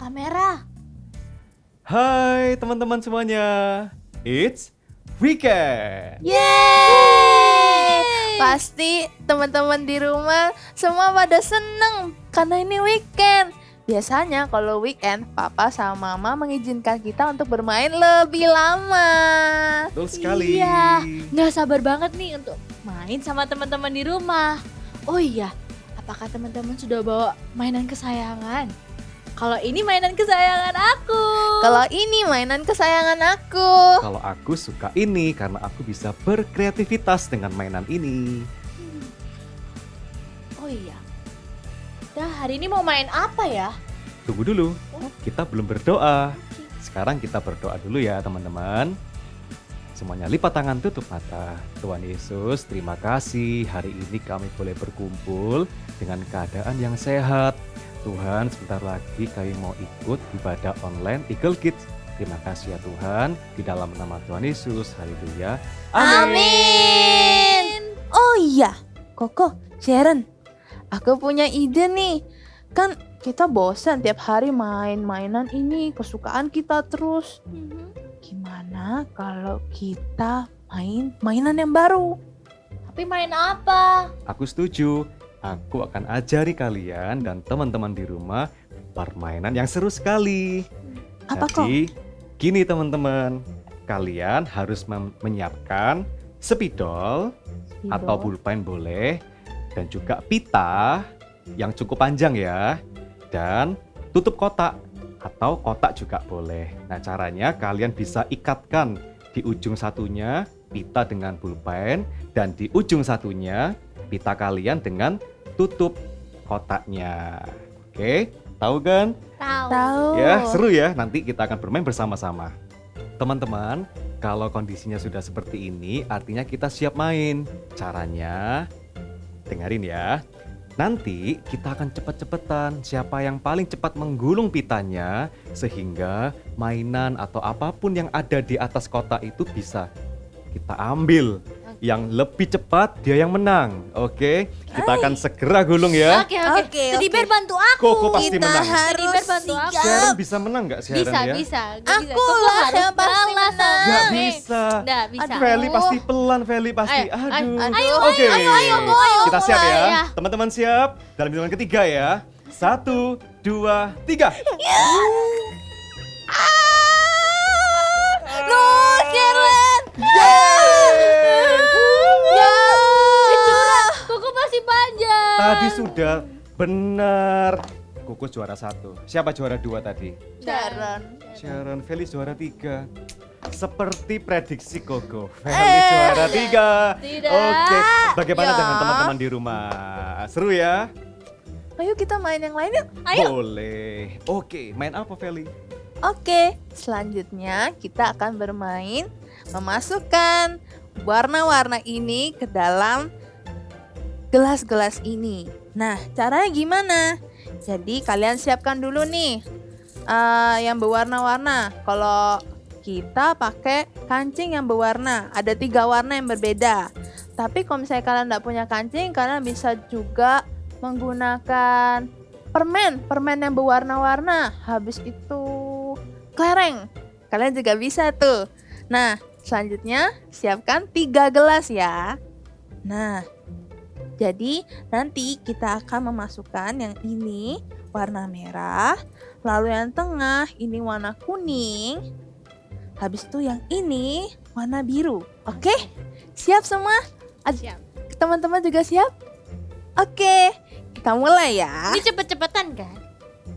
kamera. Hai teman-teman semuanya, it's weekend. Yeay! Pasti teman-teman di rumah semua pada seneng karena ini weekend. Biasanya kalau weekend, papa sama mama mengizinkan kita untuk bermain lebih lama. Betul sekali. Iya, nggak sabar banget nih untuk main sama teman-teman di rumah. Oh iya, apakah teman-teman sudah bawa mainan kesayangan? Kalau ini mainan kesayangan aku. Kalau ini mainan kesayangan aku. Kalau aku suka ini karena aku bisa berkreativitas dengan mainan ini. Oh iya. Dah, hari ini mau main apa ya? Tunggu dulu, kita belum berdoa. Sekarang kita berdoa dulu ya teman-teman. Semuanya lipat tangan, tutup mata. Tuhan Yesus, terima kasih hari ini kami boleh berkumpul dengan keadaan yang sehat. Tuhan, sebentar lagi kami mau ikut ibadah online Eagle Kids. Terima kasih ya Tuhan, di dalam nama Tuhan Yesus, haleluya. Amin. Oh iya, Koko, Sharon, aku punya ide nih. Kan kita bosan tiap hari main-mainan ini, kesukaan kita terus. Gimana kalau kita main mainan yang baru? Tapi main apa? Aku setuju. Aku akan ajari kalian dan teman-teman di rumah permainan yang seru sekali. Apa Jadi, gini teman-teman, kalian harus menyiapkan spidol atau pulpen boleh, dan juga pita yang cukup panjang ya, dan tutup kotak atau kotak juga boleh. Nah, caranya kalian bisa ikatkan di ujung satunya pita dengan pulpen dan di ujung satunya pita kalian dengan tutup kotaknya. Oke, tahu kan? Tahu. Ya, seru ya. Nanti kita akan bermain bersama-sama. Teman-teman, kalau kondisinya sudah seperti ini, artinya kita siap main. Caranya, dengerin ya. Nanti kita akan cepet-cepetan siapa yang paling cepat menggulung pitanya sehingga mainan atau apapun yang ada di atas kotak itu bisa kita ambil. Yang lebih cepat dia yang menang. Oke, kita akan segera gulung ya. Oke. Jadi biar bantu aku. Koko pasti Kita menang. harus Biar bantu aku. Sharon bisa menang nggak Sharon ya? Bisa. Aku lah yang pasti menang. Nggak bisa. Nggak bisa. Feli pasti pelan, Feli pasti. Ayo, Aduh. ayo, Oke. ayo, Kita siap ya. Ya. Teman-teman siap? Dalam hitungan ketiga ya. 1, 2, 3. Loh, Sharon. Koko masih panjang. Tadi sudah benar. Kuku juara 1. Siapa juara 2 tadi? Sharon, Feli juara 3. Seperti prediksi Koko, Feli juara 3. Tidak. Oke, bagaimana Ya. dengan teman-teman di rumah? Seru ya? Ayo kita main yang lain yuk. Boleh. Oke, main apa Feli? Oke, selanjutnya kita akan bermain memasukkan warna-warna ini ke dalam gelas-gelas ini. Nah, caranya gimana? Jadi kalian siapkan dulu nih yang berwarna-warna. Kalau kita pakai kancing yang berwarna, ada 3 warna yang berbeda. Tapi kalau misalnya kalian tidak punya kancing, kalian bisa juga menggunakan permen yang berwarna-warna. Habis itu kelereng, kalian juga bisa tuh. Nah, selanjutnya siapkan 3 gelas ya. Nah, jadi nanti kita akan memasukkan yang ini warna merah, lalu yang tengah ini warna kuning, habis itu yang ini warna biru. Oke, siap semua? Siap. Teman-teman juga siap? Oke, kita mulai ya. Ini cepet-cepetan kan?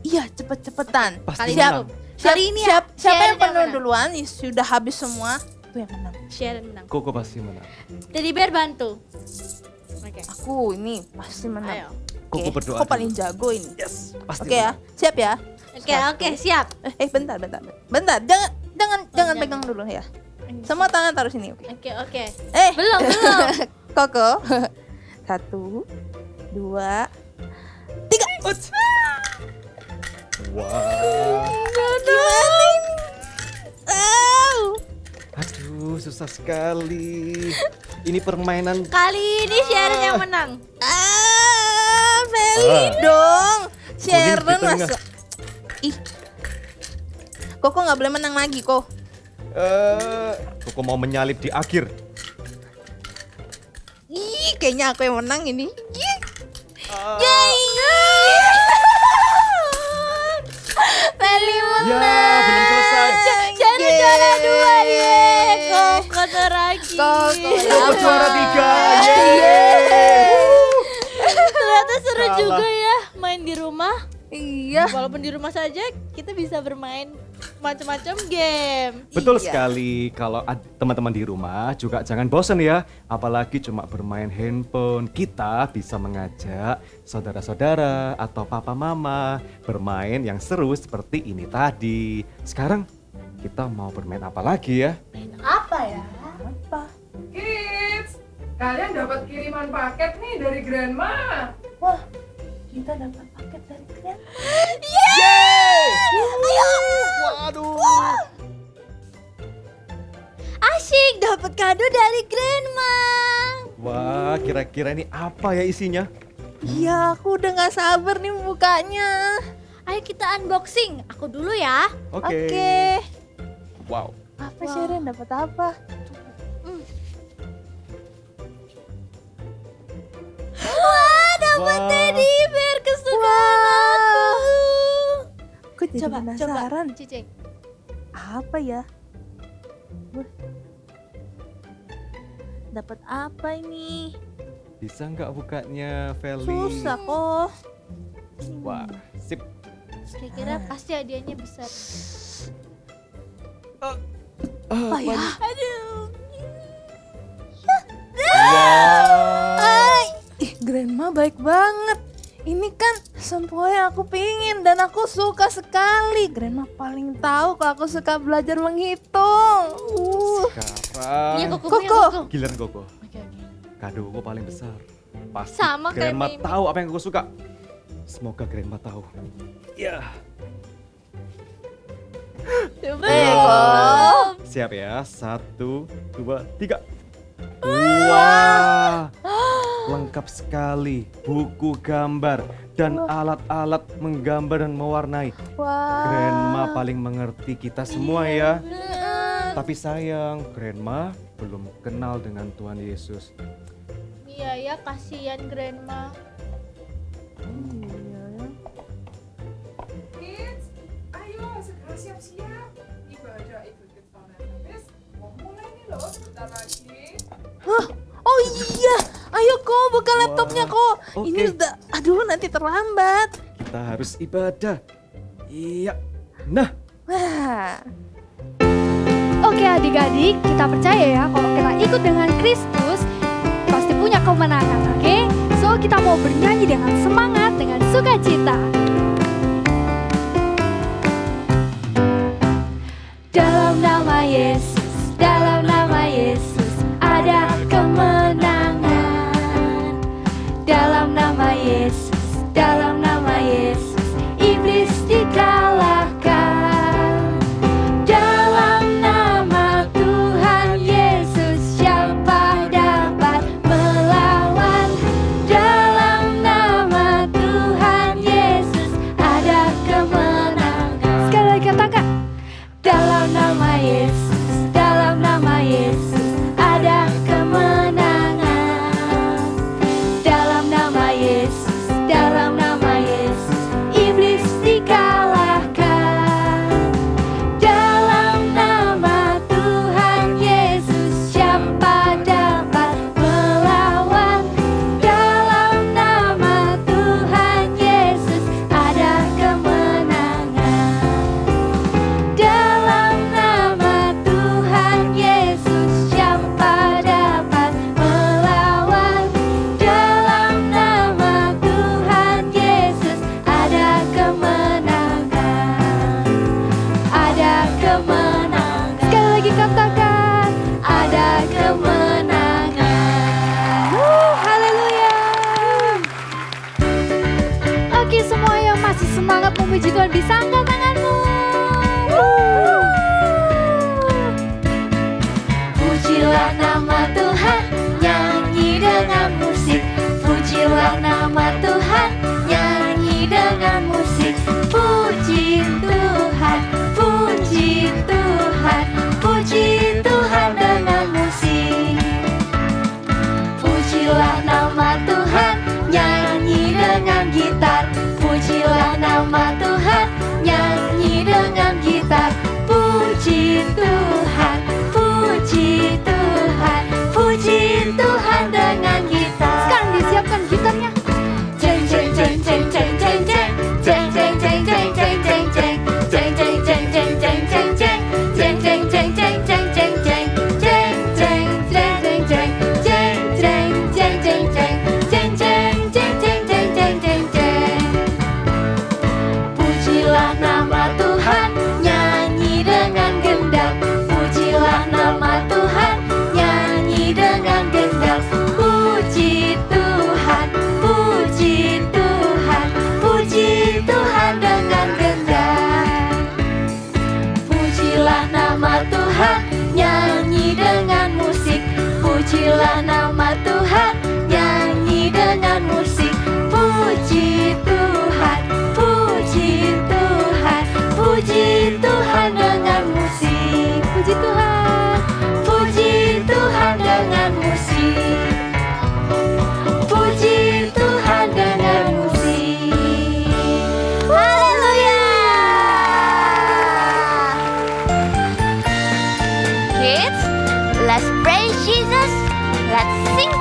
Iya, cepet-cepetan. Pasti Siap. menang. Hari ini ya, Siapa Sharon yang yang penuh menang. duluan? Sudah habis semua. Itu yang menang. Sharon menang. Koko pasti menang. Jadi biar bantu. Oke. Aku ini pasti menang. Ayo. Koko berdoa Aku paling dulu. jago ini. Yes, pasti Oke ya, siap ya. Oke, siap. Bentar. Jangan pegang dulu ya. Semua tangan taruh sini, oke. Oke. Eh, Belum. Koko. 1, 2, 3. Wow. Gimana ini? Aduh, susah sekali. Ini permainan. Kali ini Sharon yang menang. Feli dong. Kuning di Sharon tengah. masa. Ih, Koko nggak boleh menang lagi, Ko. Koko mau menyalip di akhir. Ih, kayaknya aku yang menang ini. Ih. Ah, Feli menang. Ya, belum selesai. Jadi Yeay. juara 2 ye. Koko terakhir. Koko Koko juara 3. Ternyata seru Kalah. juga ya main di rumah. Iya. Walaupun di rumah saja kita bisa bermain macam-macam game. Betul Iya. sekali. Kalau teman-teman di rumah juga jangan bosan ya. Apalagi cuma bermain handphone. Kita bisa mengajak saudara-saudara atau papa mama bermain yang seru seperti ini tadi. Sekarang kita mau bermain apa lagi ya? Apa ya? Apa? Kids, kalian dapat kiriman paket nih dari Grandma. Wah, kita dapat paket dari kalian. Waduh. Asyik dapat kado dari Grandma. Wah, kira-kira ini apa ya isinya? Iya, aku udah nggak sabar nih bukanya. Ayo kita unboxing. Aku dulu ya. Oke. Wow. Apa Sharon dapat apa? Wah, dapat Wah. teddy bear kesukaan aku. Aku jadi penasaran. Cici. Apa ya? Wah. Dapat apa ini? Bisa nggak bukanya, Feli? Susah kok. Wah, sip. Kira-kira pasti hadiahnya besar. Apa ya? Aduh. Wah. Ih, Grandma baik banget. Ini kan semua yang aku pingin dan aku suka sekali. Grandma paling tahu kalau aku suka belajar menghitung. Sekarang Iya, Koko. Koko. giliran Koko. Oke. Kadoku paling besar. Pasti Sama kayak Grandma Mimi. tahu apa yang aku suka. Semoga Grandma tahu. Ya, Coba. Kok. siap ya. 1, 2, 3. Wah, lengkap sekali. Buku gambar dan alat-alat menggambar dan mewarnai. Wah. Grandma paling mengerti kita semua ya. Bener. Tapi sayang, Grandma belum kenal dengan Tuhan Yesus. Iya ya, kasihan Grandma. Kids, ayo segera siap-siap. Ibadah ikut kita habis. Mau mulai nih loh sebentar lagi. Oh iya, ayo kok buka laptopnya kok. oke. Ini udah, aduh nanti terlambat. Kita harus ibadah. Iya. Nah, Wah, Oke adik-adik, kita percaya ya kalau kita ikut dengan Kristus pasti punya kemenangan, oke? So kita mau bernyanyi dengan semangat, dengan sukacita. Dalam nama Yesus, dalam nama Yesus ada kemenangan. Dalam nama Yesus, dalam nama Yesus iblis dikalahkan. Dalam nama Tuhan Yesus siapa dapat melawan? Dalam nama Tuhan Yesus ada kemenangan. Sekali lagi katakan. Dalam nama Yesus, dalam nama Yesus ada kemenangan. Dalam nama Yesus, dalam nama Yesus iblis dikalahkan. Dalam nama Tuhan Yesus siapa dapat melawan? Dalam nama Tuhan Yesus ada kemenangan. Dalam nama Tuhan Yesus siapa dapat melawan? Dalam nama Tuhan Yesus ada kemenangan. Ada kemenangan. Sekali lagi katakan, ada kemenangan. Haleluya. Oke, semua yang masih semangat memuji Tuhan bisa angkat tanganmu. Pujilah nama Tuhan, nyanyi dengan musik. Pujilah nama Tuhan, nyanyi dengan musik. Puji Tuhan, puji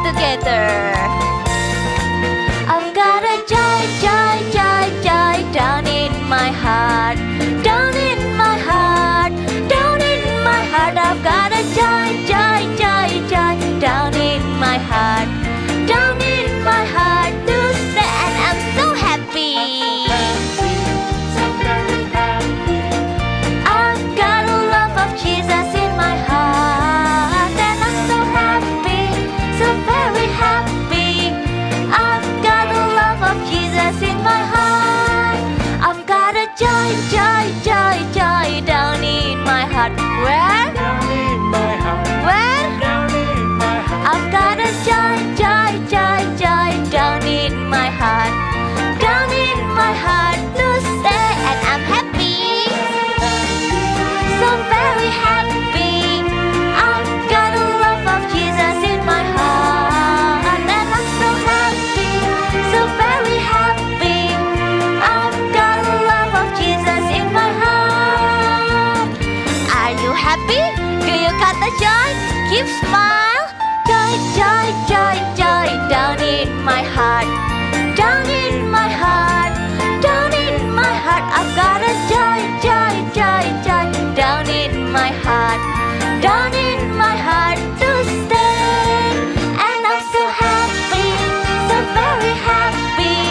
together. I've got a joy, joy, joy, joy down in my heart, down in my heart, down in my heart. I've got a joy, joy, joy, joy down in my heart, down in my heart to stay, and I'm so happy. I've got a love of Jesus in my heart, and I'm so happy, so very happy. I've got a love of Jesus in my heart. I've got a joy, joy, joy, joy down in my heart. Where? Down in my heart, Where? down in my heart. I've got a joy, joy, joy, joy down in my heart, down in my heart to stay, and I'm happy, so very happy. I've got a love of Jesus in my heart, and I'm so happy, so very happy. I've got a love of Jesus in my heart. Are you happy? Do you got the joy? Keep smile. Joy, joy, joy, joy down in my heart, down in my heart, down in my heart. I've got a joy, joy, joy, joy down in my heart, down in my heart to stay, and I'm so happy, so very happy.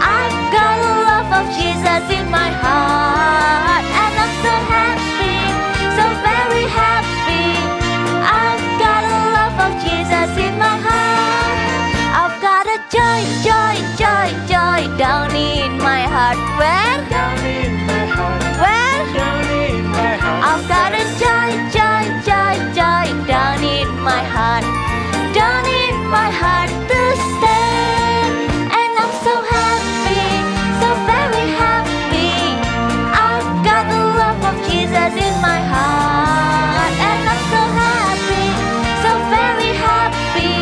I've got a love of Jesus in my heart, and I'm so happy, so very happy. I've got a love of Jesus in my heart. I've got a joy, joy, joy, joy down in my heart. Where? Down in my heart, Where? down in my heart. I've got a joy, joy, joy, joy down in my heart, down in my heart to stay, and I'm so happy, so very happy. I've got the love of Jesus in my heart, and I'm so happy, so very happy.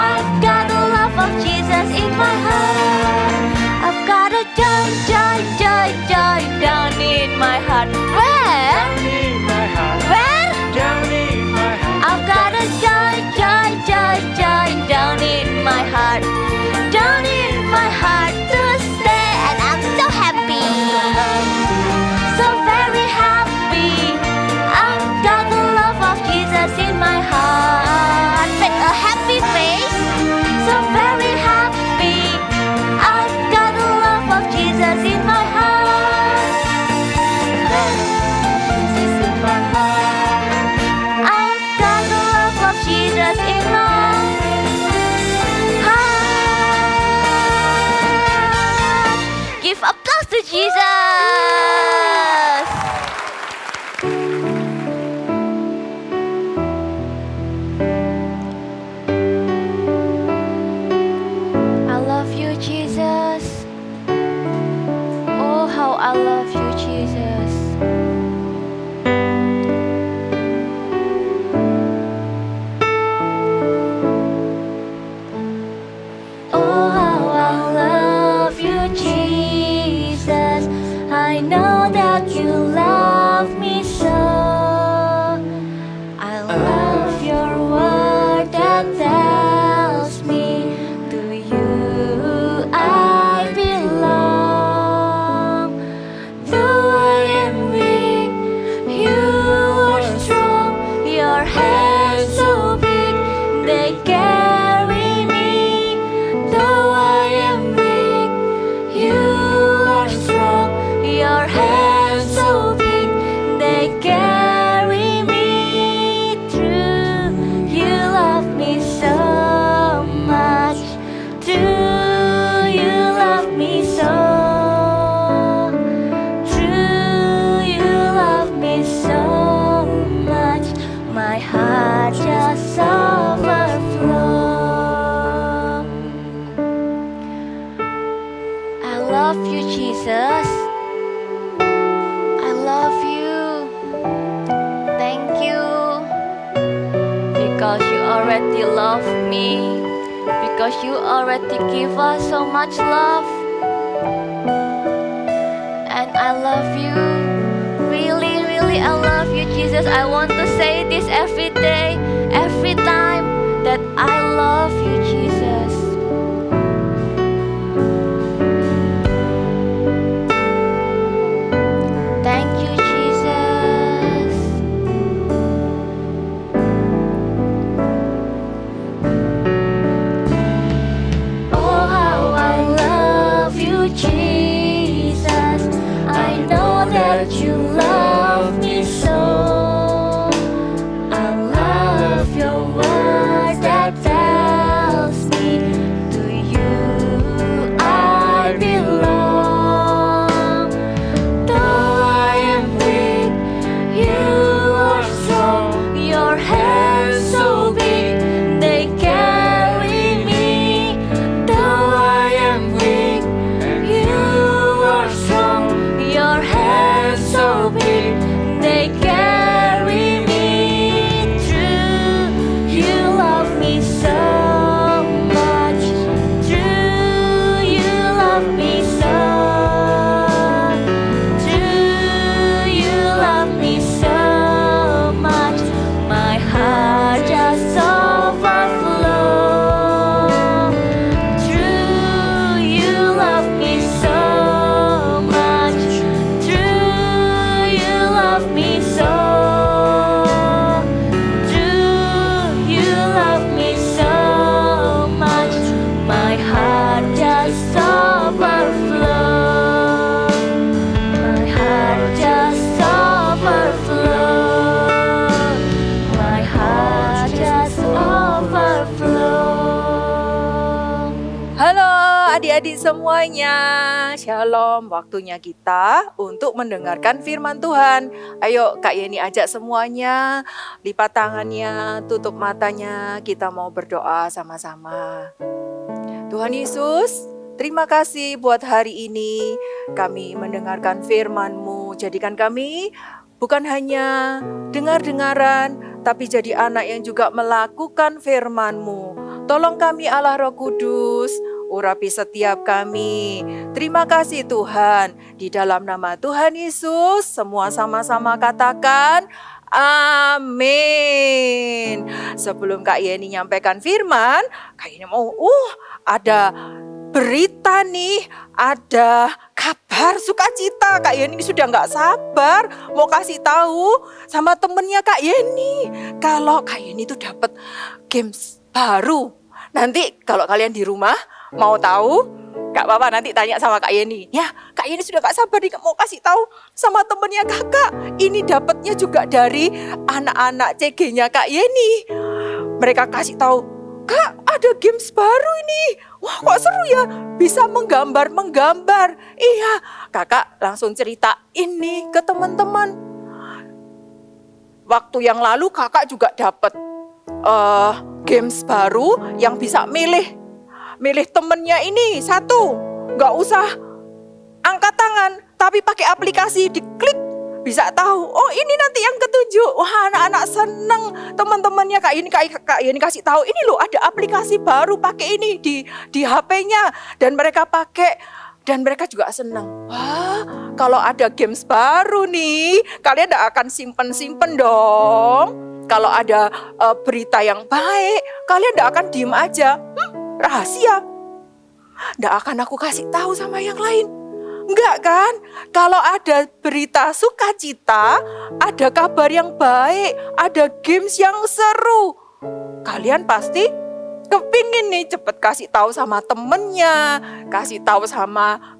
I've got the love of Jesus in my heart. I've got a joy, joy, joy, joy down in my heart. Where? Down in my heart, Where? down in my heart. I've got a joy, joy, joy, joy down in my heart, down in my heart to stay, and I'm so happy, so very happy. I've got the love of Jesus in my heart. Make a happy face, so very happy. I've got the love of Jesus in my heart. Jesus in my heart. I've got the love of Jesus in my heart. Give applause to Jesus. I love you, Jesus. Oh, how I love you, Jesus. Oh, how I love you, Jesus. I know that you love me so. I love your word that tells me to you I belong. Though I am weak, you are strong. Your hands so big, they carry me. Though I am weak, you are strong. Your hands so big, they carry me through. You love me so much. True, you love me so. True, you love me so much. My heart just overflows. I love you, Jesus. I love you. Thank you. Because you already love me. Because you already give us so much love. And I love you. Really, really, I love you, Jesus. I want to say this every day, every time that I love you, Jesus. Thank you, Jesus. Oh, how I love you, Jesus. I know that you love me so. I love your word that tells me to you I belong. Though I am weak, you are strong. Your hands so big, they carry me. Though I am weak, you are strong. Your hands so big, they carry me. True, you love me so much. True, you love me so. True, you love me so much. My heart just overflows. True, you love me so much. True, you love me so. True, you love me so much. My heart just overflows. My heart just overflows. My heart just overflows. Halo adik-adik semuanya, Shalom. Waktunya kita untuk mendengarkan firman Tuhan. Ayo Kak Yeni ajak semuanya, lipat tangannya, tutup matanya, kita mau berdoa sama-sama. Tuhan Yesus, terima kasih buat hari ini kami mendengarkan firman-Mu. Jadikan kami bukan hanya dengar-dengaran, tapi jadi anak yang juga melakukan firman-Mu. Tolong kami Allah Roh Kudus, urapi setiap kami. Terima kasih Tuhan. Di dalam nama Tuhan Yesus, semua sama-sama katakan amin. Sebelum Kak Yeni nyampaikan firman, Kak Yeni mau ada berita nih, ada kabar sukacita. Kak Yeni sudah nggak sabar mau kasih tahu sama temennya Kak Yeni kalau Kak Yeni itu dapat games baru. Nanti kalau kalian di rumah mau tahu, Kak Papa nanti tanya sama Kak Yeni. Ya, Kak Yeni sudah gak sabar nih mau kasih tahu sama temennya kakak. Ini dapatnya juga dari anak-anak CG-nya Kak Yeni. Mereka kasih tahu, Kak ada games baru ini. Wah kok seru ya, bisa menggambar. Iya, kakak langsung cerita ini ke teman-teman. Waktu yang lalu kakak juga dapat games baru yang bisa milih temennya ini satu, nggak usah angkat tangan, tapi pakai aplikasi diklik bisa tahu. Oh ini nanti yang ketujuh. Wah anak-anak seneng, teman-temannya Kak Yeni kasih tahu ini loh ada aplikasi baru pakai ini di HP-nya dan mereka pakai dan mereka juga seneng. Wah kalau ada games baru nih kalian nggak akan simpen dong. Kalau ada berita yang baik, kalian tidak akan diem aja. Rahasia. Tidak akan aku kasih tahu sama yang lain. Enggak kan? Kalau ada berita sukacita, ada kabar yang baik, ada games yang seru. Kalian pasti kepingin nih cepet kasih tahu sama temennya, kasih tahu sama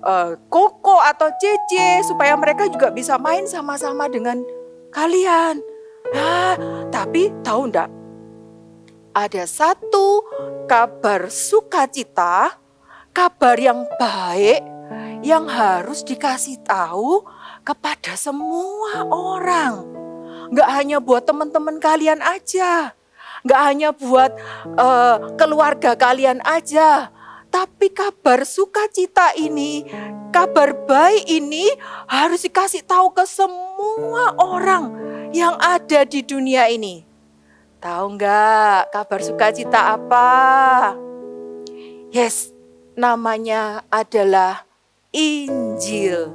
Koko atau Cece, supaya mereka juga bisa main sama-sama dengan kalian. Tapi tahu enggak? Ada satu kabar sukacita, kabar yang baik yang harus dikasih tahu kepada semua orang. Enggak hanya buat teman-teman kalian aja, enggak hanya buat keluarga kalian aja, tapi kabar sukacita ini, kabar baik ini harus dikasih tahu ke semua orang yang ada di dunia ini. Tahu enggak kabar sukacita apa? Yes, namanya adalah Injil,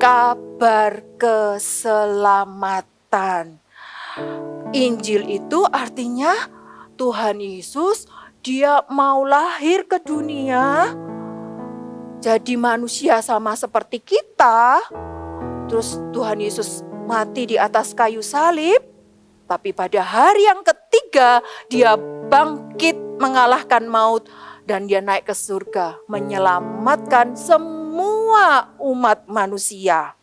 kabar keselamatan. Injil itu artinya Tuhan Yesus dia mau lahir ke dunia, jadi manusia sama seperti kita. Terus Tuhan Yesus mati di atas kayu salib, tapi pada hari yang ketiga dia bangkit mengalahkan maut dan dia naik ke surga menyelamatkan semua umat manusia.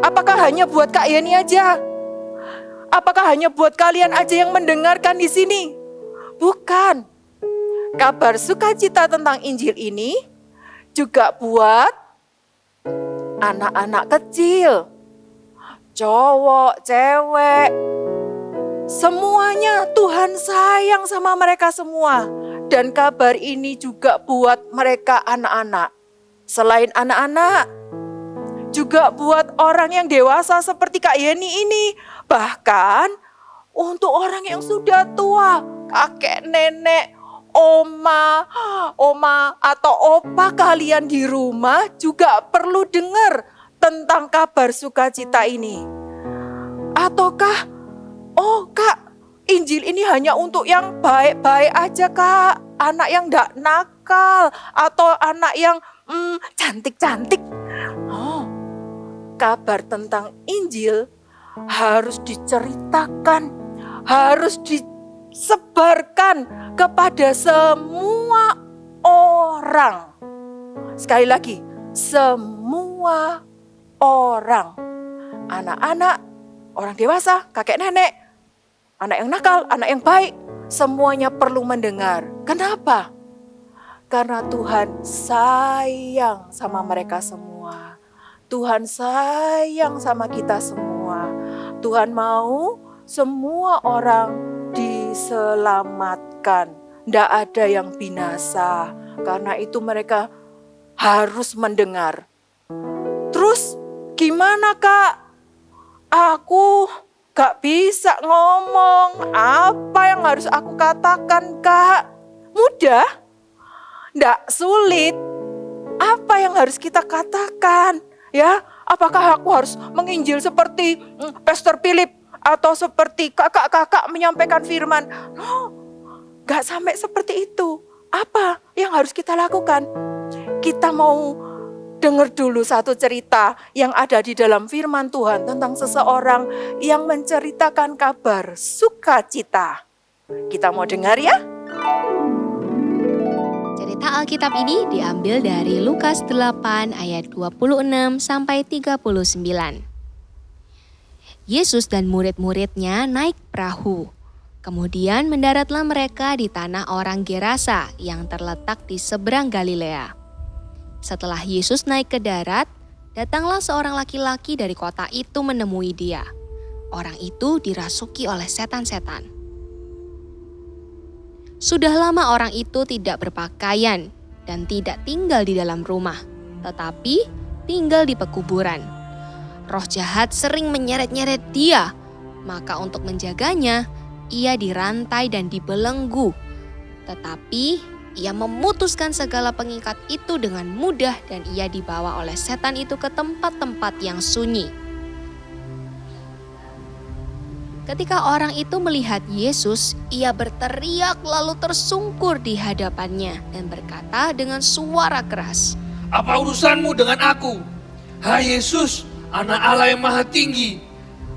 Apakah hanya buat Kak Yeni aja? Apakah hanya buat kalian aja yang mendengarkan di sini? Bukan. Kabar sukacita tentang Injil ini juga buat anak-anak kecil, cowok, cewek, semuanya Tuhan sayang sama mereka semua. Dan kabar ini juga buat mereka anak-anak. Selain anak-anak, juga buat orang yang dewasa seperti Kak Yeni ini. Bahkan untuk orang yang sudah tua, kakek, nenek, oma atau opa kalian di rumah juga perlu dengar tentang kabar sukacita ini. Ataukah, oh Kak, Injil ini hanya untuk yang baik-baik aja Kak, anak yang gak nakal atau anak yang cantik-cantik. Oh, kabar tentang Injil harus diceritakan, harus disebarkan kepada semua orang. Sekali lagi, semua orang. Anak-anak, orang dewasa, kakek nenek, anak yang nakal, anak yang baik, semuanya perlu mendengar. Kenapa? Karena Tuhan sayang sama mereka semua. Tuhan sayang sama kita semua. Tuhan mau semua orang diselamatkan. Tidak ada yang binasa. Karena itu mereka harus mendengar. Terus gimana Kak? Aku gak bisa ngomong. Apa yang harus aku katakan Kak? Mudah? Tidak sulit. Apa yang harus kita katakan? Ya, apakah aku harus menginjil seperti Pastor Philip atau seperti kakak-kakak menyampaikan firman? No, gak sampai seperti itu. Apa yang harus kita lakukan? Kita mau dengar dulu satu cerita yang ada di dalam firman Tuhan tentang seseorang yang menceritakan kabar sukacita. Kita mau dengar ya? Cerita Alkitab ini diambil dari Lukas 8 ayat 26 sampai 39. Yesus dan murid-muridnya naik perahu. Kemudian mendaratlah mereka di tanah orang Gerasa yang terletak di seberang Galilea. Setelah Yesus naik ke darat, datanglah seorang laki-laki dari kota itu menemui dia. Orang itu dirasuki oleh setan-setan. Sudah lama orang itu tidak berpakaian dan tidak tinggal di dalam rumah, tetapi tinggal di pekuburan. Roh jahat sering menyeret-nyeret dia, maka untuk menjaganya, ia dirantai dan dibelenggu. Tetapi ia memutuskan segala pengikat itu dengan mudah dan ia dibawa oleh setan itu ke tempat-tempat yang sunyi. Ketika orang itu melihat Yesus, ia berteriak lalu tersungkur di hadapannya dan berkata dengan suara keras, Apa urusanmu dengan aku? Hai Yesus, Anak Allah yang Maha Tinggi,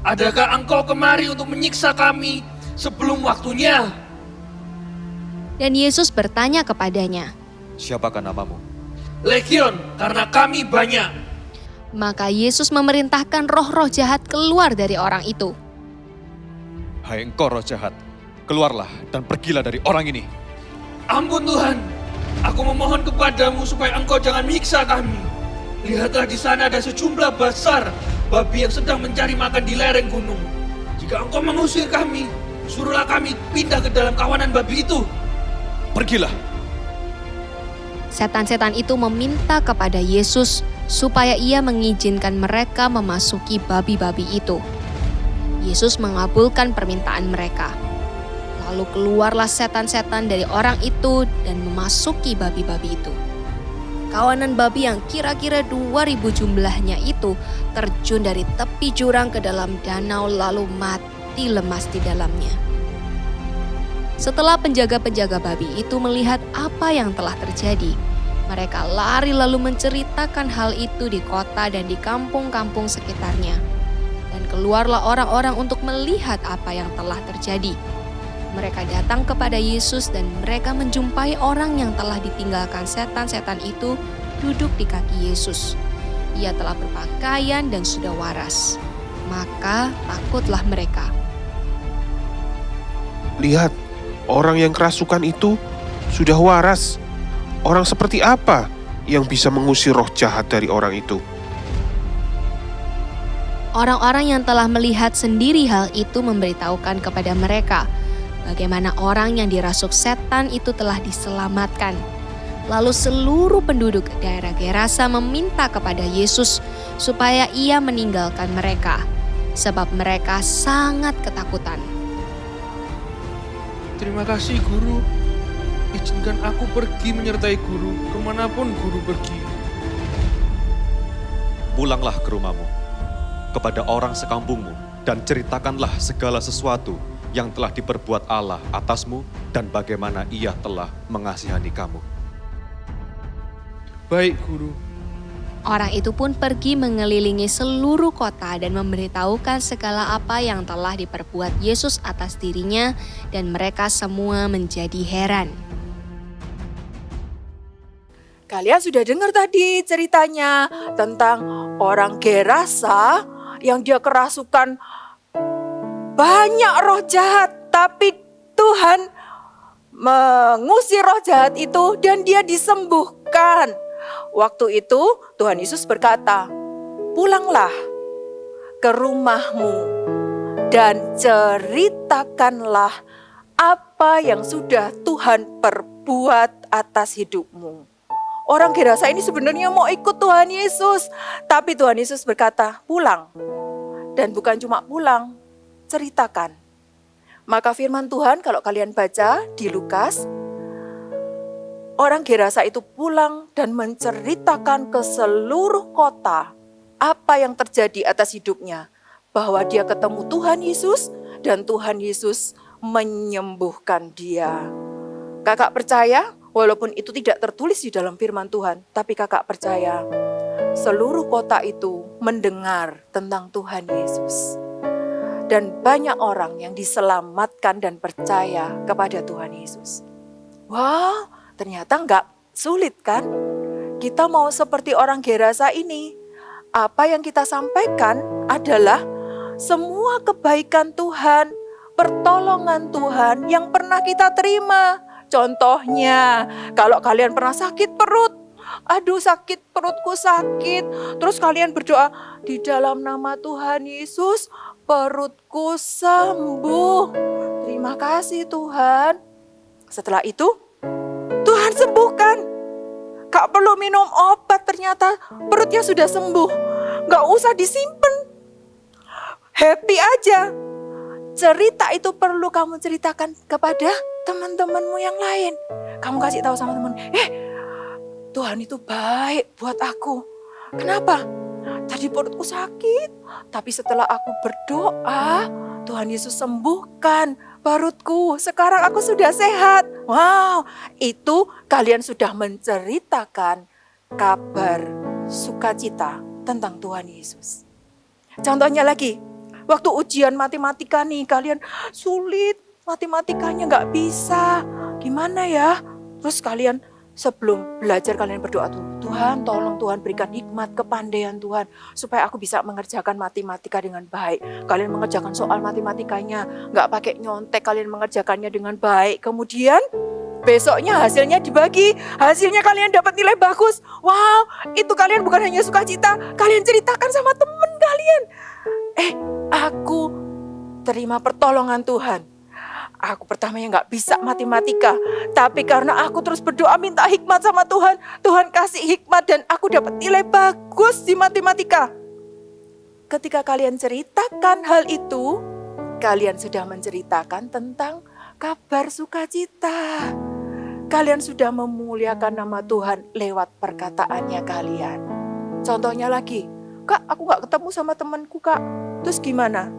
adakah engkau kemari untuk menyiksa kami sebelum waktunya? Dan Yesus bertanya kepadanya, Siapakah namamu? Legion, karena kami banyak. Maka Yesus memerintahkan roh-roh jahat keluar dari orang itu. Hai engkau roh jahat, keluarlah dan pergilah dari orang ini. Ampun Tuhan, aku memohon kepadamu supaya engkau jangan menyiksa kami. Lihatlah di sana ada sejumlah besar babi yang sedang mencari makan di lereng gunung. Jika engkau mengusir kami, suruhlah kami pindah ke dalam kawanan babi itu. Pergilah. Setan-setan itu meminta kepada Yesus supaya ia mengizinkan mereka memasuki babi-babi itu. Yesus mengabulkan permintaan mereka. Lalu keluarlah setan-setan dari orang itu dan memasuki babi-babi itu. Kawanan babi yang kira-kira 2.000 jumlahnya itu terjun dari tepi jurang ke dalam danau lalu mati lemas di dalamnya. Setelah penjaga-penjaga babi itu melihat apa yang telah terjadi, mereka lari lalu menceritakan hal itu di kota dan di kampung-kampung sekitarnya. Dan keluarlah orang-orang untuk melihat apa yang telah terjadi. Mereka datang kepada Yesus dan mereka menjumpai orang yang telah ditinggalkan setan-setan itu duduk di kaki Yesus. Ia telah berpakaian dan sudah waras. Maka takutlah mereka. Lihat, orang yang kerasukan itu sudah waras. Orang seperti apa yang bisa mengusir roh jahat dari orang itu? Orang-orang yang telah melihat sendiri hal itu memberitahukan kepada mereka bagaimana orang yang dirasuk setan itu telah diselamatkan. Lalu seluruh penduduk daerah Gerasa meminta kepada Yesus supaya ia meninggalkan mereka, sebab mereka sangat ketakutan. Terima kasih guru. Izinkan aku pergi menyertai guru kemanapun guru pergi. Pulanglah ke rumahmu, kepada orang sekampungmu, dan ceritakanlah segala sesuatu yang telah diperbuat Allah atasmu dan bagaimana ia telah mengasihani kamu. Baik guru. Orang itu pun pergi mengelilingi seluruh kota dan memberitahukan segala apa yang telah diperbuat Yesus atas dirinya, dan mereka semua menjadi heran. Kalian sudah dengar tadi ceritanya tentang orang Gerasa yang dia kerasukan banyak roh jahat, tapi Tuhan mengusir roh jahat itu dan dia disembuhkan. Waktu itu Tuhan Yesus berkata, "Pulanglah ke rumahmu dan ceritakanlah apa yang sudah Tuhan perbuat atas hidupmu." Orang Gerasa ini sebenarnya mau ikut Tuhan Yesus, tapi Tuhan Yesus berkata, "Pulang." Dan bukan cuma pulang, ceritakan. Maka firman Tuhan kalau kalian baca di Lukas, orang Gerasa itu pulang dan menceritakan ke seluruh kota apa yang terjadi atas hidupnya. Bahwa dia ketemu Tuhan Yesus dan Tuhan Yesus menyembuhkan dia. Kakak percaya, walaupun itu tidak tertulis di dalam firman Tuhan, tapi kakak percaya seluruh kota itu mendengar tentang Tuhan Yesus. Dan banyak orang yang diselamatkan dan percaya kepada Tuhan Yesus. Wah, ternyata enggak sulit kan? Kita mau seperti orang Gerasa ini. Apa yang kita sampaikan adalah semua kebaikan Tuhan, pertolongan Tuhan yang pernah kita terima. Contohnya, kalau kalian pernah sakit perut, aduh sakit perutku sakit, terus kalian berdoa, di dalam nama Tuhan Yesus, perutku sembuh. Terima kasih Tuhan. Setelah itu, Tuhan sembuhkan. Gak perlu minum obat, ternyata perutnya sudah sembuh. Gak usah disimpan. Happy aja. Cerita itu perlu kamu ceritakan kepada teman-temanmu yang lain. Kamu kasih tahu sama teman, Tuhan itu baik buat aku. Kenapa? Tadi perutku sakit, tapi setelah aku berdoa, Tuhan Yesus sembuhkan perutku. Sekarang aku sudah sehat. Wow, itu kalian sudah menceritakan kabar sukacita tentang Tuhan Yesus. Contohnya lagi, waktu ujian matematika nih, kalian sulit, matematikanya nggak bisa. Gimana ya? Terus kalian sebelum belajar kalian berdoa, Tuhan tolong Tuhan berikan hikmat, kepandaian Tuhan, supaya aku bisa mengerjakan matematika dengan baik. Kalian mengerjakan soal matematikanya, nggak pakai nyontek, kalian mengerjakannya dengan baik. Kemudian besoknya hasilnya dibagi, hasilnya kalian dapat nilai bagus. Wow, itu kalian bukan hanya sukacita, kalian ceritakan sama teman kalian. Aku terima pertolongan Tuhan. Aku pertamanya gak bisa matematika, tapi karena aku terus berdoa minta hikmat sama Tuhan, Tuhan kasih hikmat dan aku dapat nilai bagus di matematika. Ketika kalian ceritakan hal itu, kalian sudah menceritakan tentang kabar sukacita. Kalian sudah memuliakan nama Tuhan lewat perkataannya kalian. Contohnya lagi, Kak, aku gak ketemu sama temanku, Kak. Terus gimana?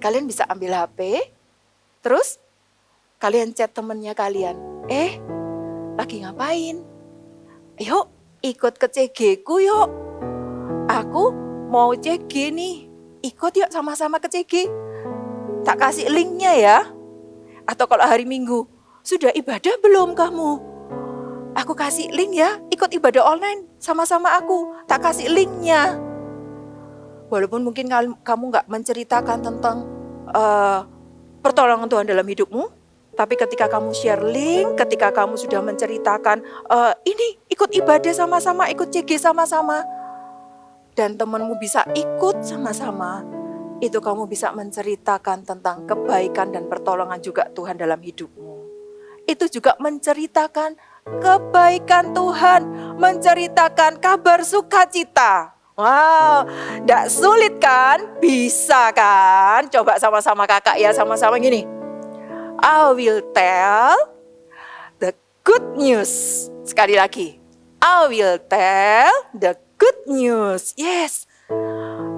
Kalian bisa ambil HP, terus Kalian chat temennya kalian. Lagi ngapain? Yuk, ikut ke CG ku yuk. Aku mau CG nih. Ikut yuk sama-sama ke CG. Tak kasih linknya ya. Atau kalau hari Minggu, sudah ibadah belum kamu? Aku kasih link ya, ikut ibadah online sama-sama aku. Tak kasih linknya. Walaupun mungkin kamu gak menceritakan tentang pertolongan Tuhan dalam hidupmu, tapi ketika kamu share link, ketika kamu sudah menceritakan, ini ikut ibadah sama-sama, ikut CG sama-sama, dan temanmu bisa ikut sama-sama, itu kamu bisa menceritakan tentang kebaikan dan pertolongan juga Tuhan dalam hidupmu. Itu juga menceritakan kebaikan Tuhan, menceritakan kabar sukacita. Wow, tidak sulit kan? Bisa kan? Coba sama-sama kakak ya, sama-sama gini. I will tell the good news. Sekali lagi. I will tell the good news. Yes.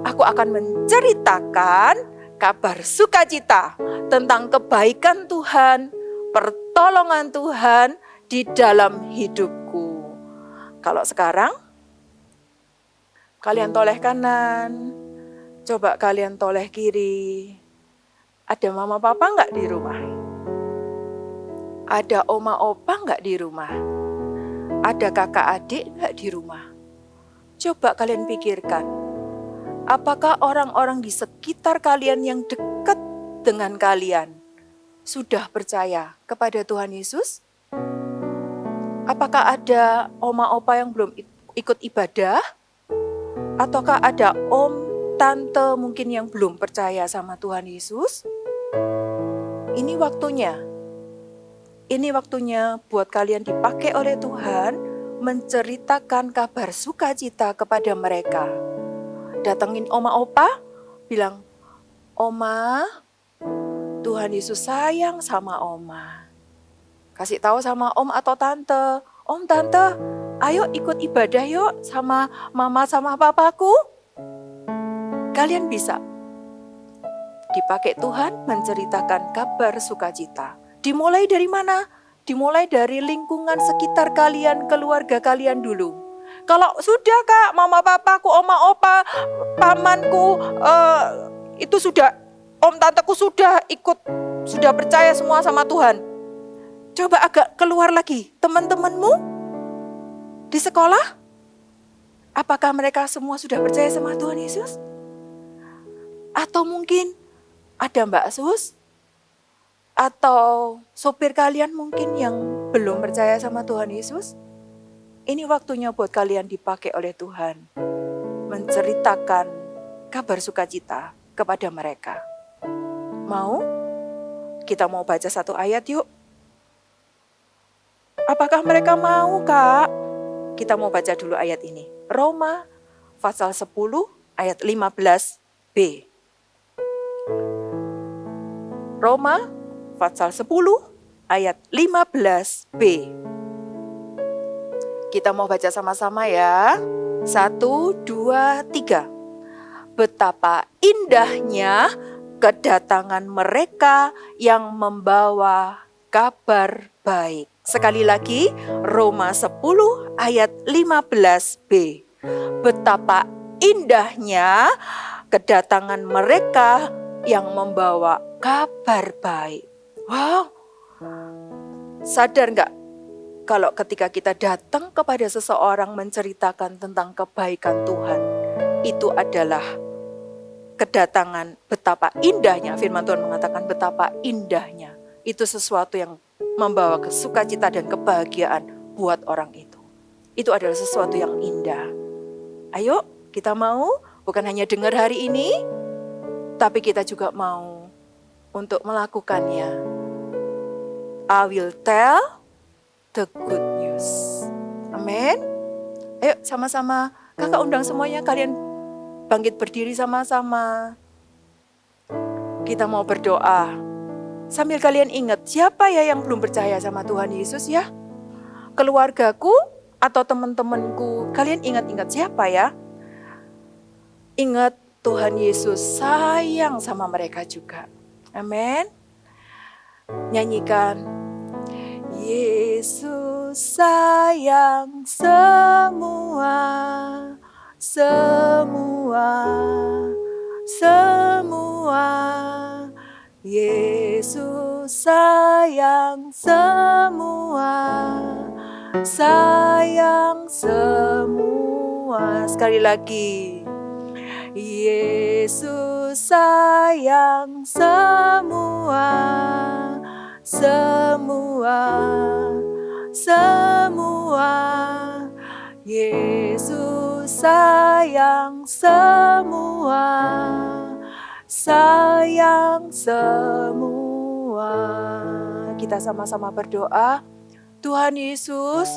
Aku akan menceritakan kabar sukacita tentang kebaikan Tuhan, pertolongan Tuhan di dalam hidupku. Kalau sekarang, kalian toleh kanan, coba kalian toleh kiri. Ada mama papa nggak di rumah? Ada oma opa nggak di rumah? Ada kakak adik nggak di rumah? Coba kalian pikirkan, apakah orang-orang di sekitar kalian yang dekat dengan kalian sudah percaya kepada Tuhan Yesus? Apakah ada oma opa yang belum ikut ibadah? Ataukah ada om, tante mungkin yang belum percaya sama Tuhan Yesus? Ini waktunya. Ini waktunya buat kalian dipakai oleh Tuhan menceritakan kabar sukacita kepada mereka. Datengin oma opa, bilang, Oma, Tuhan Yesus sayang sama Oma. Kasih tahu sama om atau tante, Om, tante, ayo ikut ibadah yuk sama mama sama papaku. Kalian bisa dipakai Tuhan menceritakan kabar sukacita. Dimulai dari mana? Dimulai dari lingkungan sekitar kalian, keluarga kalian dulu. Kalau sudah kak, mama papaku, oma opa, pamanku, itu sudah, om tanteku sudah ikut, sudah percaya semua sama Tuhan. Coba agak keluar lagi, teman-temanmu di sekolah, apakah mereka semua sudah percaya sama Tuhan Yesus? Atau mungkin ada Mbak Sus, atau sopir kalian mungkin yang belum percaya sama Tuhan Yesus? Ini waktunya buat kalian dipakai oleh Tuhan menceritakan kabar sukacita kepada mereka. Mau? Kita mau baca satu ayat yuk. Apakah mereka mau, Kak? Kita mau baca dulu ayat ini. Roma pasal 10 ayat 15b. Roma pasal 10 ayat 15b. Kita mau baca sama-sama ya. 1, 2, 3. Betapa indahnya kedatangan mereka yang membawa kabar baik. Sekali lagi, Roma 10 ayat 15b. Betapa indahnya kedatangan mereka yang membawa kabar baik. Wow, sadar nggak kalau ketika kita datang kepada seseorang menceritakan tentang kebaikan Tuhan, itu adalah kedatangan betapa indahnya. Firman Tuhan mengatakan betapa indahnya. Itu sesuatu yang membawa sukacita dan kebahagiaan buat orang itu. Itu adalah sesuatu yang indah. Ayo kita mau bukan hanya dengar hari ini, tapi kita juga mau untuk melakukannya. I will tell the good news. Amin. Ayo sama-sama, kakak undang semuanya, kalian bangkit berdiri sama-sama. Kita mau berdoa. Sambil kalian ingat, siapa ya yang belum percaya sama Tuhan Yesus ya? Keluargaku atau teman-temanku, kalian ingat-ingat siapa ya? Ingat Tuhan Yesus sayang sama mereka juga. Amin. nyanyikan. Yesus sayang semua, semua, semua. Yesus sayang semua, sayang semua. Sekali lagi. Yesus sayang semua, semua, semua. Yesus sayang semua, sayang semua. Kita sama-sama berdoa. Tuhan Yesus,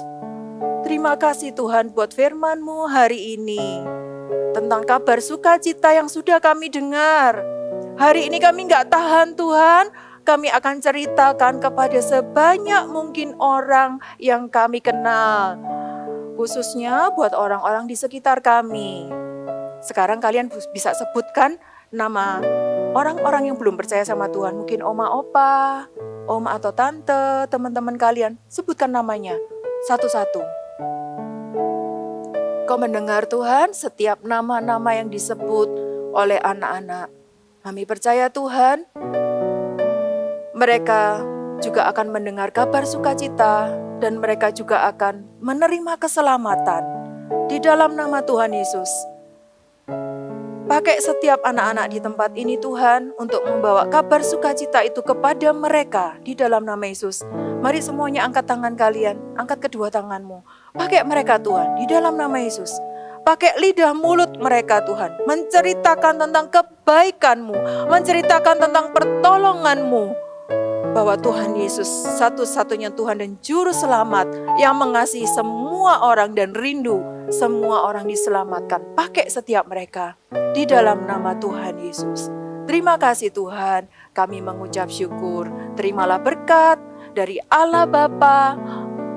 terima kasih Tuhan buat firman-Mu hari ini. Tentang kabar sukacita yang sudah kami dengar. Hari ini kami nggak tahan Tuhan, kami akan ceritakan kepada sebanyak mungkin orang yang kami kenal. Khususnya buat orang-orang di sekitar kami. Sekarang kalian bisa sebutkan nama orang-orang yang belum percaya sama Tuhan. Mungkin oma opa, oma atau tante, teman-teman kalian. Sebutkan namanya satu-satu. Kau mendengar Tuhan setiap nama-nama yang disebut oleh anak-anak. Kami percaya Tuhan, mereka juga akan mendengar kabar sukacita dan mereka juga akan menerima keselamatan di dalam nama Tuhan Yesus. Pakai setiap anak-anak di tempat ini Tuhan untuk membawa kabar sukacita itu kepada mereka di dalam nama Yesus. Mari semuanya angkat tangan kalian, angkat kedua tanganmu. Pakai mereka Tuhan di dalam nama Yesus. Pakai lidah mulut mereka Tuhan, menceritakan tentang kebaikan-Mu, menceritakan tentang pertolongan-Mu. Bahwa Tuhan Yesus satu-satunya Tuhan dan Juru Selamat yang mengasihi semua orang dan rindu semua orang diselamatkan. Pakai setiap mereka di dalam nama Tuhan Yesus. Terima kasih Tuhan, kami mengucap syukur. Terimalah berkat dari Allah Bapa,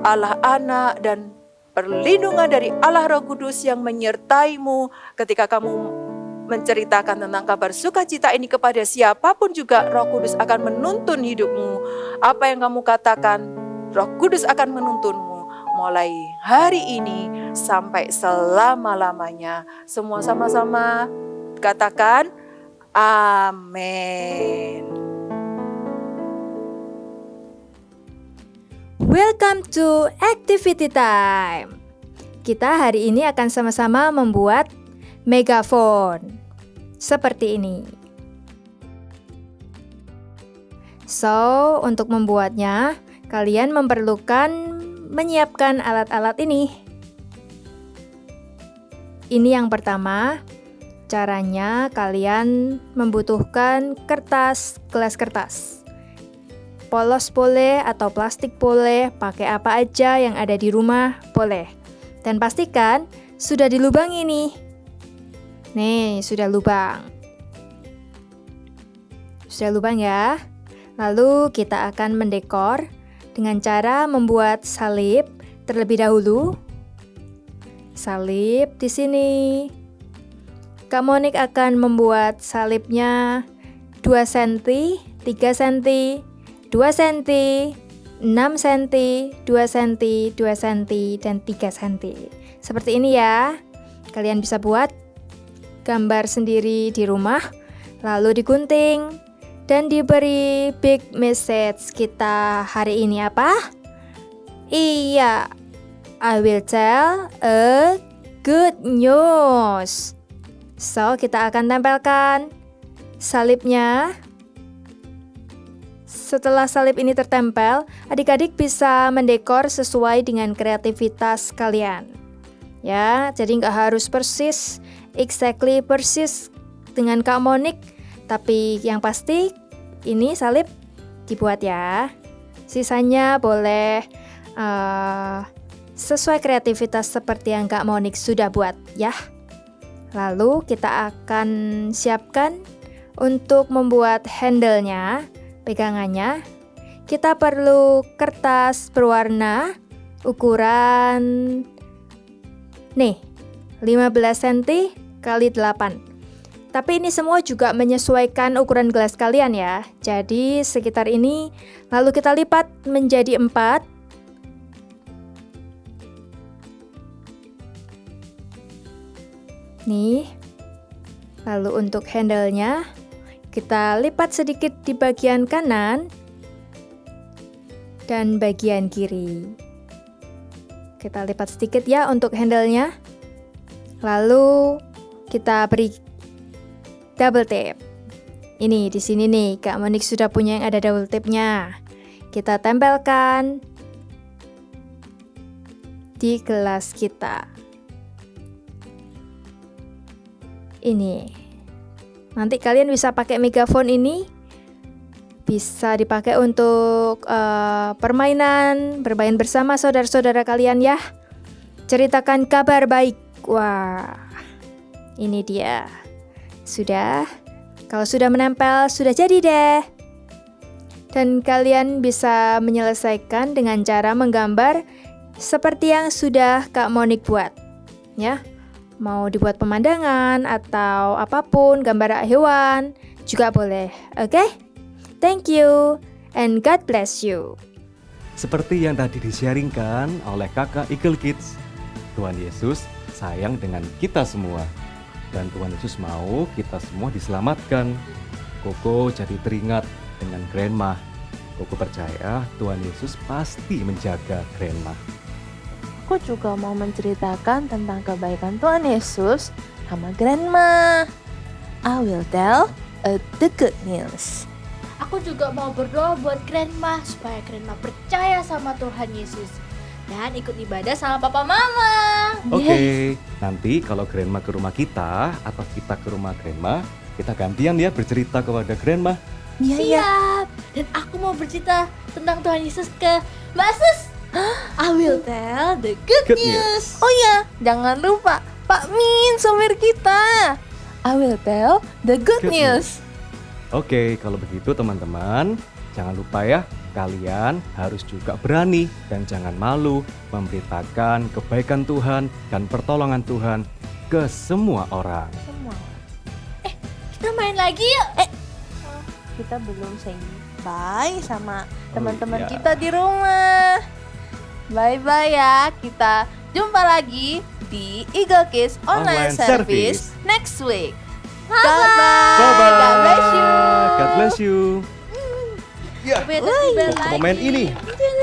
Allah Anak, dan perlindungan dari Allah Roh Kudus yang menyertai-Mu ketika kamu menceritakan tentang kabar sukacita ini kepada siapapun juga. Roh Kudus akan menuntun hidupmu. Apa yang kamu katakan, Roh Kudus akan menuntunmu mulai hari ini sampai selama-lamanya. Semua sama-sama katakan amin. Welcome to Activity Time. Kita hari ini akan sama-sama membuat megafon seperti ini. So, untuk membuatnya, kalian memerlukan menyiapkan alat-alat ini. Ini yang pertama. Caranya kalian membutuhkan gelas kertas. Polos boleh atau plastik boleh, pakai apa aja yang ada di rumah boleh. Dan pastikan sudah dilubangi nih. Nih, sudah lubang. Sudah lubang ya. Lalu kita akan mendekor dengan cara membuat salib terlebih dahulu. Salib di sini. Kak Monik akan membuat salibnya 2 cm, 3 cm, 2 cm, 6 cm, 2 cm, 2 cm, dan 3 cm. Seperti ini ya. Kalian bisa buat gambar sendiri di rumah, lalu digunting, dan diberi big message kita hari ini apa? Iya, I will tell a good news. So, kita akan tempelkan salibnya. Setelah salib ini tertempel, adik-adik bisa mendekor sesuai dengan kreativitas kalian. Ya, jadi nggak harus persis, exactly persis dengan Kak Monik, tapi yang pasti ini salib dibuat ya. Sisanya boleh sesuai kreativitas seperti yang Kak Monik sudah buat ya. Lalu kita akan siapkan untuk membuat handle-nya. Pegangannya, kita perlu kertas berwarna ukuran nih 15 cm x 8. Tapi ini semua juga menyesuaikan ukuran gelas kalian ya. Jadi sekitar ini, lalu kita lipat menjadi 4. Nih. Lalu untuk handle-nya, kita lipat sedikit di bagian kanan dan bagian kiri. Kita lipat sedikit ya untuk handle-nya. Lalu kita beri double tape. Ini di sini nih, Kak Monik sudah punya yang ada double tape-nya. Kita tempelkan di gelas kita. Ini. Nanti kalian bisa pakai megafon ini. Bisa dipakai untuk permainan, bermain bersama saudara-saudara kalian ya. Ceritakan kabar baik. Wah. Ini dia. Sudah. Kalau sudah menempel, sudah jadi deh. Dan kalian bisa menyelesaikan dengan cara menggambar seperti yang sudah Kak Monik buat. Ya. Mau dibuat pemandangan atau apapun, gambar hewan juga boleh. Oke? Thank you and God bless you. Seperti yang tadi di-sharingkan oleh kakak Eagle Kids, Tuhan Yesus sayang dengan kita semua. Dan Tuhan Yesus mau kita semua diselamatkan. Koko jadi teringat dengan Grandma. Koko percaya Tuhan Yesus pasti menjaga Grandma. Aku juga mau menceritakan tentang kebaikan Tuhan Yesus sama Grandma. I will tell the good news. Aku juga mau berdoa buat Grandma supaya Grandma percaya sama Tuhan Yesus dan ikut ibadah sama Papa Mama. Oke, nanti kalau Grandma ke rumah kita atau kita ke rumah Grandma, kita gantian ya bercerita kepada Grandma. Siap. Dan aku mau bercerita tentang Tuhan Yesus ke Mbak Sus. I will tell the good news. Oh ya, jangan lupa Pak Min, sopir kita. I will tell the good Good news. Oke, kalau begitu teman-teman, jangan lupa ya, kalian harus juga berani dan jangan malu memberitakan kebaikan Tuhan dan pertolongan Tuhan ke semua orang. Semua. Kita main lagi yuk. Kita belum say bye sama teman-teman iya. kita di rumah. Bye-bye ya, kita jumpa lagi di Eagle Kids Online Online Service Service. next week. Bye-bye. Bye-bye. God bless you. God bless you. Beda-beda lagi. Pemain ini. Itu yang